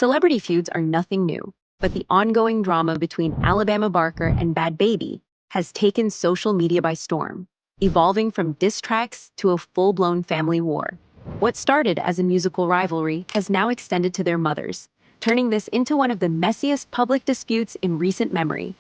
Celebrity feuds are nothing new, but the ongoing drama between Alabama Barker and Bhad Bhabie has taken social media by storm, evolving from diss tracks to a full-blown family war. What started as a musical rivalry has now extended to their mothers, turning this into one of the messiest public disputes in recent memory.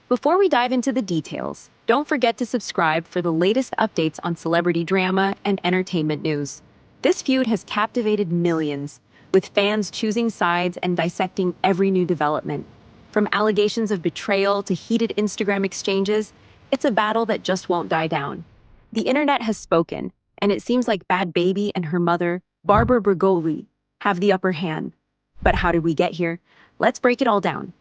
Before we dive into the details, don't forget to subscribe for the latest updates on celebrity drama and entertainment news. This feud has captivated millions, with fans choosing sides and dissecting every new development. From allegations of betrayal to heated Instagram exchanges, it's a battle that just won't die down. The internet has spoken, and it seems like Bhad Bhabie and her mother, Barbara Bergoli, have the upper hand. But how did we get here? Let's break it all down.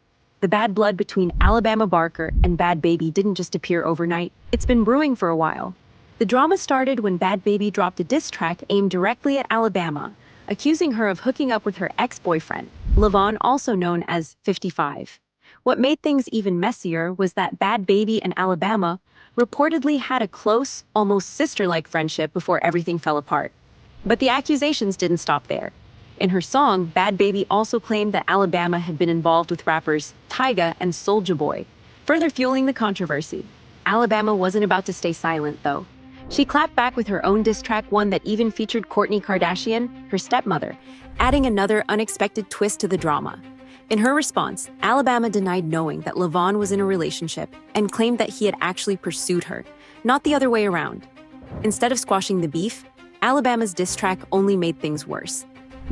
The bad blood between Alabama Barker and Bhad Bhabie didn't just appear overnight. It's been brewing for a while. The drama started when Bhad Bhabie dropped a diss track aimed directly at Alabama, accusing her of hooking up with her ex-boyfriend, Levon, also known as 55. What made things even messier was that Bhad Bhabie and Alabama reportedly had a close, almost sister-like friendship before everything fell apart. But the accusations didn't stop there. In her song, Bhad Bhabie also claimed that Alabama had been involved with rappers Tyga and Soulja Boy, further fueling the controversy. Alabama wasn't about to stay silent, though. She clapped back with her own diss track, one that even featured Kourtney Kardashian, her stepmother, adding another unexpected twist to the drama. In her response, Alabama denied knowing that Levon was in a relationship and claimed that he had actually pursued her, not the other way around. Instead of squashing the beef, Alabama's diss track only made things worse.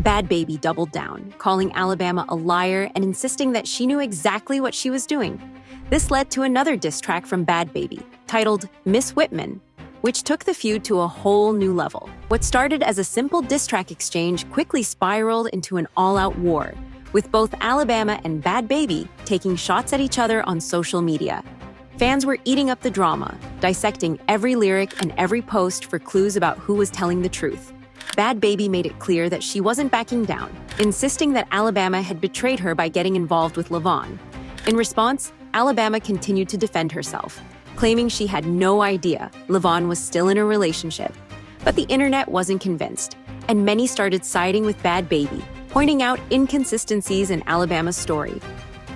Bhad Bhabie doubled down, calling Alabama a liar and insisting that she knew exactly what she was doing. This led to another diss track from Bhad Bhabie, titled Miss Whitman, which took the feud to a whole new level. What started as a simple diss track exchange quickly spiraled into an all-out war, with both Alabama and Bhad Bhabie taking shots at each other on social media. Fans were eating up the drama, dissecting every lyric and every post for clues about who was telling the truth. Bhad Bhabie made it clear that she wasn't backing down, insisting that Alabama had betrayed her by getting involved with Levon. In response, Alabama continued to defend herself, claiming she had no idea Levon was still in a relationship. But the internet wasn't convinced, and many started siding with Bhad Bhabie, pointing out inconsistencies in Alabama's story.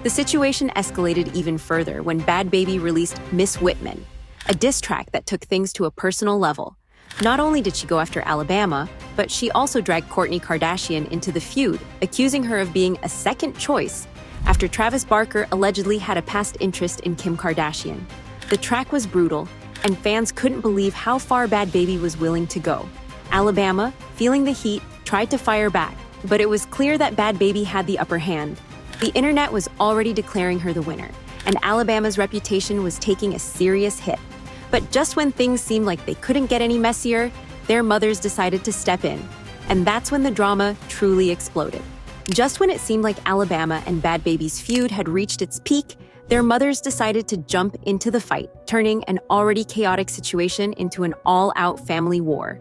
The situation escalated even further when Bhad Bhabie released Miss Whitman, a diss track that took things to a personal level. Not only did she go after Alabama, but she also dragged Kourtney Kardashian into the feud, accusing her of being a second choice after Travis Barker allegedly had a past interest in Kim Kardashian. The track was brutal, and fans couldn't believe how far Bhad Bhabie was willing to go. Alabama, feeling the heat, tried to fire back, but it was clear that Bhad Bhabie had the upper hand. The internet was already declaring her the winner, and Alabama's reputation was taking a serious hit. But just when things seemed like they couldn't get any messier, their mothers decided to step in. And that's when the drama truly exploded. Just when it seemed like Alabama and Bhad Bhabie's feud had reached its peak, their mothers decided to jump into the fight, turning an already chaotic situation into an all-out family war.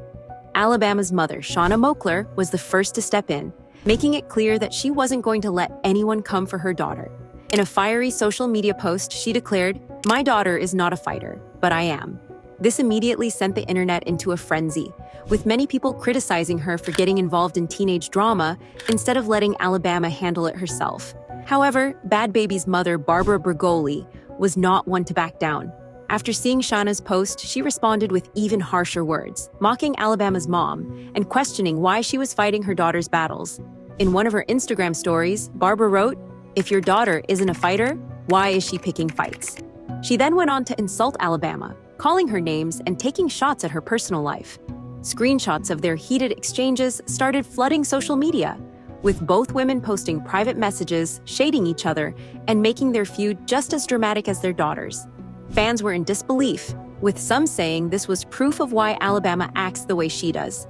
Alabama's mother, Shauna Moakler, was the first to step in, making it clear that she wasn't going to let anyone come for her daughter. In a fiery social media post, she declared, "My daughter is not a fighter, but I am." This immediately sent the internet into a frenzy, with many people criticizing her for getting involved in teenage drama instead of letting Alabama handle it herself. However, Bhad Bhabie's mother, Barbara Bergoli, was not one to back down. After seeing Shauna's post, she responded with even harsher words, mocking Alabama's mom and questioning why she was fighting her daughter's battles. In one of her Instagram stories, Barbara wrote, "If your daughter isn't a fighter, why is she picking fights?" She then went on to insult Alabama, calling her names and taking shots at her personal life. Screenshots of their heated exchanges started flooding social media, with both women posting private messages, shading each other, and making their feud just as dramatic as their daughters. Fans were in disbelief, with some saying this was proof of why Alabama acts the way she does.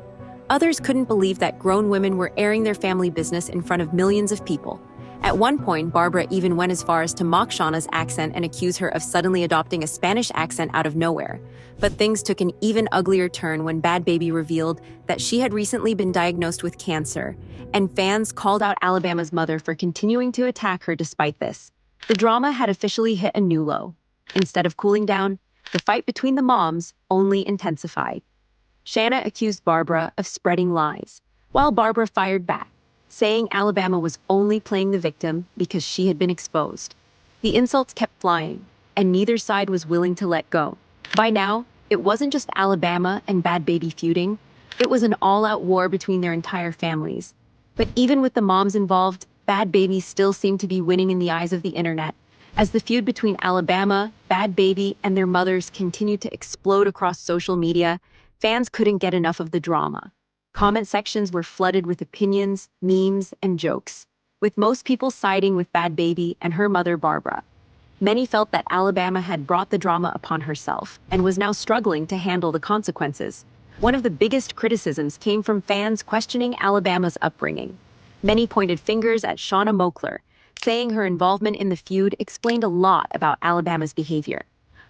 Others couldn't believe that grown women were airing their family business in front of millions of people. At one point, Barbara even went as far as to mock Shauna's accent and accuse her of suddenly adopting a Spanish accent out of nowhere. But things took an even uglier turn when Bhad Bhabie revealed that she had recently been diagnosed with cancer, and fans called out Alabama's mother for continuing to attack her despite this. The drama had officially hit a new low. Instead of cooling down, the fight between the moms only intensified. Shanna accused Barbara of spreading lies, while Barbara fired back, saying Alabama was only playing the victim because she had been exposed. The insults kept flying, and neither side was willing to let go. By now, it wasn't just Alabama and Bhad Bhabie feuding, it was an all-out war between their entire families. But even with the moms involved, Bhad Bhabie still seemed to be winning in the eyes of the internet. As the feud between Alabama, Bhad Bhabie, and their mothers continued to explode across social media, fans couldn't get enough of the drama. Comment sections were flooded with opinions, memes, and jokes, with most people siding with Bhad Bhabie and her mother Barbara. Many felt that Alabama had brought the drama upon herself and was now struggling to handle the consequences. One of the biggest criticisms came from fans questioning Alabama's upbringing. Many pointed fingers at Shauna Moakler, saying her involvement in the feud explained a lot about Alabama's behavior.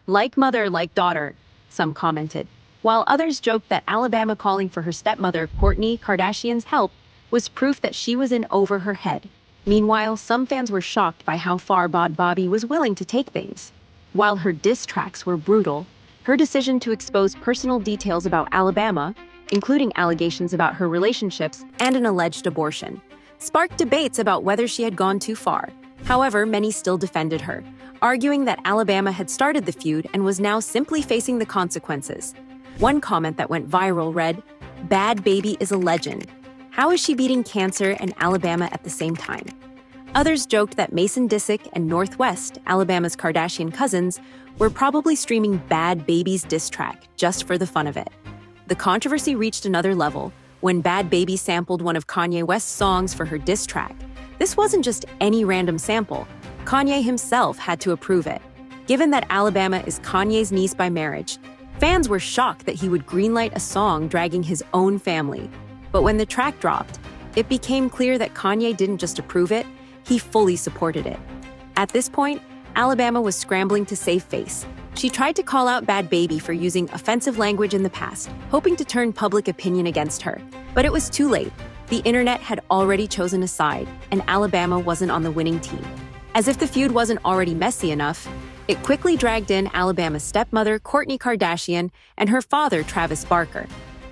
Like mother, like daughter, some commented, while others joked that Alabama calling for her stepmother Kourtney Kardashian's help was proof that she was in over her head. Meanwhile, some fans were shocked by how far Bhad Bhabie was willing to take things. While her diss tracks were brutal, her decision to expose personal details about Alabama, including allegations about her relationships and an alleged abortion, sparked debates about whether she had gone too far. However, many still defended her, arguing that Alabama had started the feud and was now simply facing the consequences. One comment that went viral read, "Bhad Bhabie is a legend. How is she beating cancer and Alabama at the same time?" Others joked that Mason Disick and Northwest, Alabama's Kardashian cousins, were probably streaming Bhad Bhabie's diss track just for the fun of it. The controversy reached another level when Bhad Bhabie sampled one of Kanye West's songs for her diss track. This wasn't just any random sample. Kanye himself had to approve it. Given that Alabama is Kanye's niece by marriage, fans were shocked that he would greenlight a song dragging his own family. But when the track dropped, it became clear that Kanye didn't just approve it, he fully supported it. At this point, Alabama was scrambling to save face. She tried to call out Bhad Bhabie for using offensive language in the past, hoping to turn public opinion against her. But it was too late. The internet had already chosen a side, and Alabama wasn't on the winning team. As if the feud wasn't already messy enough, it quickly dragged in Alabama's stepmother, Kourtney Kardashian, and her father, Travis Barker.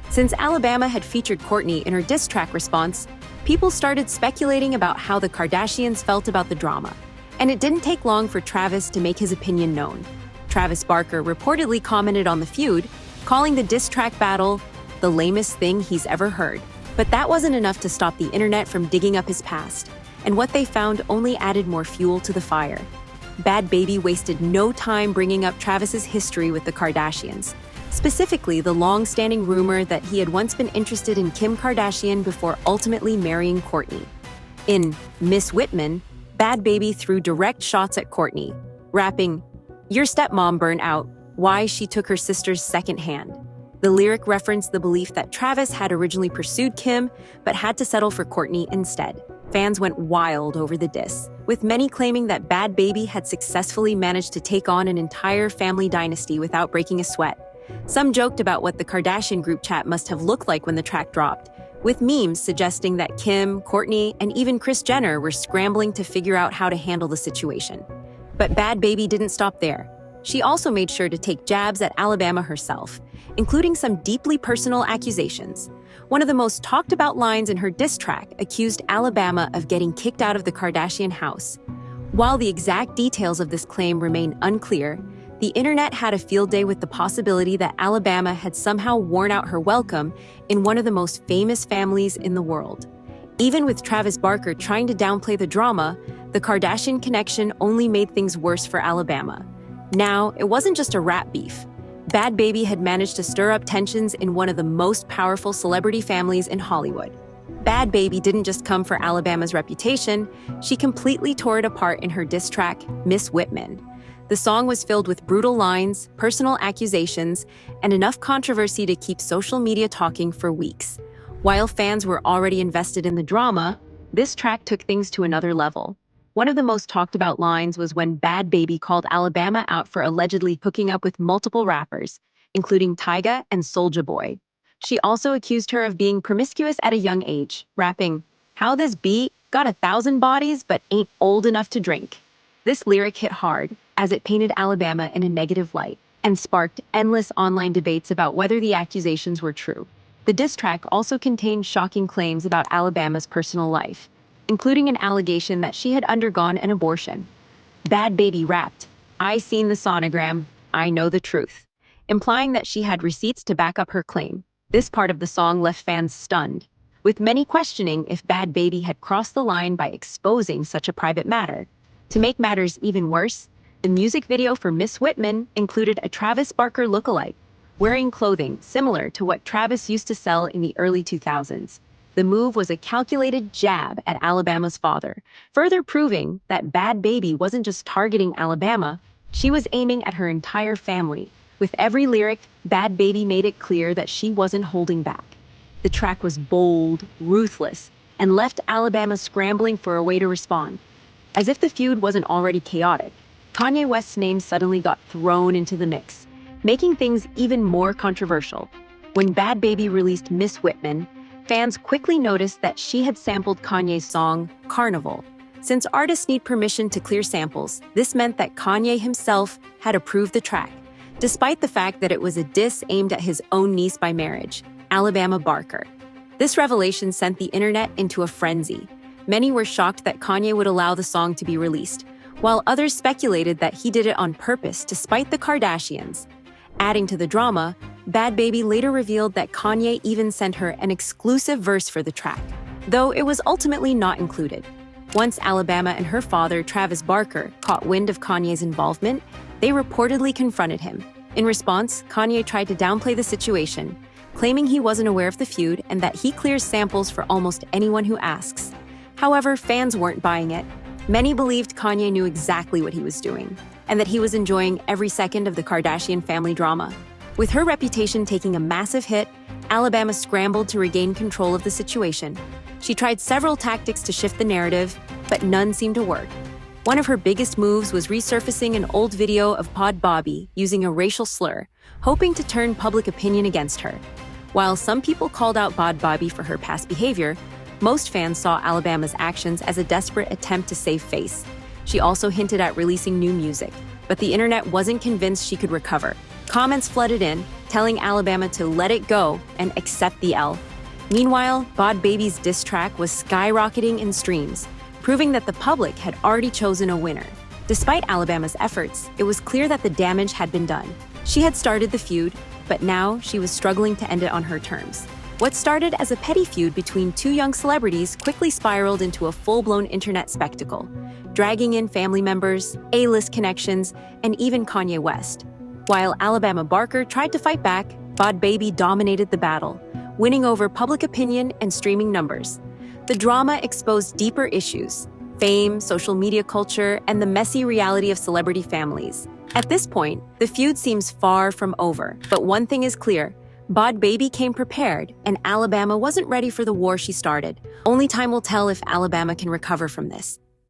Since Alabama had featured Kourtney in her diss track response, people started speculating about how the Kardashians felt about the drama. And it didn't take long for Travis to make his opinion known. Travis Barker reportedly commented on the feud, calling the diss track battle the lamest thing he's ever heard. But that wasn't enough to stop the internet from digging up his past, and what they found only added more fuel to the fire. Bhad Bhabie wasted no time bringing up Travis's history with the Kardashians, specifically the long-standing rumor that he had once been interested in Kim Kardashian before ultimately marrying Kourtney. In Miss Whitman, Bhad Bhabie threw direct shots at Kourtney, rapping, "Your stepmom burned out, why she took her sister's second hand." The lyric referenced the belief that Travis had originally pursued Kim, but had to settle for Kourtney instead. Fans went wild over the diss, with many claiming that Bhad Bhabie had successfully managed to take on an entire family dynasty without breaking a sweat. Some joked about what the Kardashian group chat must have looked like when the track dropped, with memes suggesting that Kim, Kourtney, and even Kris Jenner were scrambling to figure out how to handle the situation. But Bhad Bhabie didn't stop there. She also made sure to take jabs at Alabama herself, including some deeply personal accusations. One of the most talked about lines in her diss track accused Alabama of getting kicked out of the Kardashian house. While the exact details of this claim remain unclear, the internet had a field day with the possibility that Alabama had somehow worn out her welcome in one of the most famous families in the world. Even with Travis Barker trying to downplay the drama, the Kardashian connection only made things worse for Alabama. Now, it wasn't just a rap beef. Bhad Bhabie had managed to stir up tensions in one of the most powerful celebrity families in Hollywood. Bhad Bhabie didn't just come for Alabama's reputation, she completely tore it apart in her diss track, Miss Whitman. The song was filled with brutal lines, personal accusations, and enough controversy to keep social media talking for weeks. While fans were already invested in the drama, this track took things to another level. One of the most talked about lines was when Bhad Bhabie called Alabama out for allegedly hooking up with multiple rappers, including Tyga and Soulja Boy. She also accused her of being promiscuous at a young age, rapping, "How this beat got 1,000 bodies but ain't old enough to drink." This lyric hit hard, as it painted Alabama in a negative light, and sparked endless online debates about whether the accusations were true. The diss track also contained shocking claims about Alabama's personal life, including an allegation that she had undergone an abortion. Bhad Bhabie rapped, "I seen the sonogram, I know the truth," implying that she had receipts to back up her claim. This part of the song left fans stunned, with many questioning if Bhad Bhabie had crossed the line by exposing such a private matter. To make matters even worse, the music video for Miss Whitman included a Travis Barker lookalike, wearing clothing similar to what Travis used to sell in the early 2000s. The move was a calculated jab at Alabama's father, further proving that Bhad Bhabie wasn't just targeting Alabama, she was aiming at her entire family. With every lyric, Bhad Bhabie made it clear that she wasn't holding back. The track was bold, ruthless, and left Alabama scrambling for a way to respond. As if the feud wasn't already chaotic, Kanye West's name suddenly got thrown into the mix, making things even more controversial. When Bhad Bhabie released Miss Whitman, fans quickly noticed that she had sampled Kanye's song, Carnival. Since artists need permission to clear samples, this meant that Kanye himself had approved the track, despite the fact that it was a diss aimed at his own niece by marriage, Alabama Barker. This revelation sent the internet into a frenzy. Many were shocked that Kanye would allow the song to be released, while others speculated that he did it on purpose to spite the Kardashians. Adding to the drama, Bhad Bhabie later revealed that Kanye even sent her an exclusive verse for the track, though it was ultimately not included. Once Alabama and her father, Travis Barker, caught wind of Kanye's involvement, they reportedly confronted him. In response, Kanye tried to downplay the situation, claiming he wasn't aware of the feud and that he clears samples for almost anyone who asks. However, fans weren't buying it. Many believed Kanye knew exactly what he was doing, and that he was enjoying every second of the Kardashian family drama. With her reputation taking a massive hit, Alabama scrambled to regain control of the situation. She tried several tactics to shift the narrative, but none seemed to work. One of her biggest moves was resurfacing an old video of Bhad Bhabie using a racial slur, hoping to turn public opinion against her. While some people called out Bhad Bhabie for her past behavior, most fans saw Alabama's actions as a desperate attempt to save face. She also hinted at releasing new music, but the internet wasn't convinced she could recover. Comments flooded in, telling Alabama to let it go and accept the L. Meanwhile, Bhad Bhabie's diss track was skyrocketing in streams, proving that the public had already chosen a winner. Despite Alabama's efforts, it was clear that the damage had been done. She had started the feud, but now she was struggling to end it on her terms. What started as a petty feud between two young celebrities quickly spiraled into a full-blown internet spectacle, dragging in family members, A-list connections, and even Kanye West. While Alabama Barker tried to fight back, Bhad Bhabie dominated the battle, winning over public opinion and streaming numbers. The drama exposed deeper issues: fame, social media culture, and the messy reality of celebrity families. At this point, the feud seems far from over, but one thing is clear: Bhad Bhabie came prepared, and Alabama wasn't ready for the war she started. Only time will tell if Alabama can recover from this.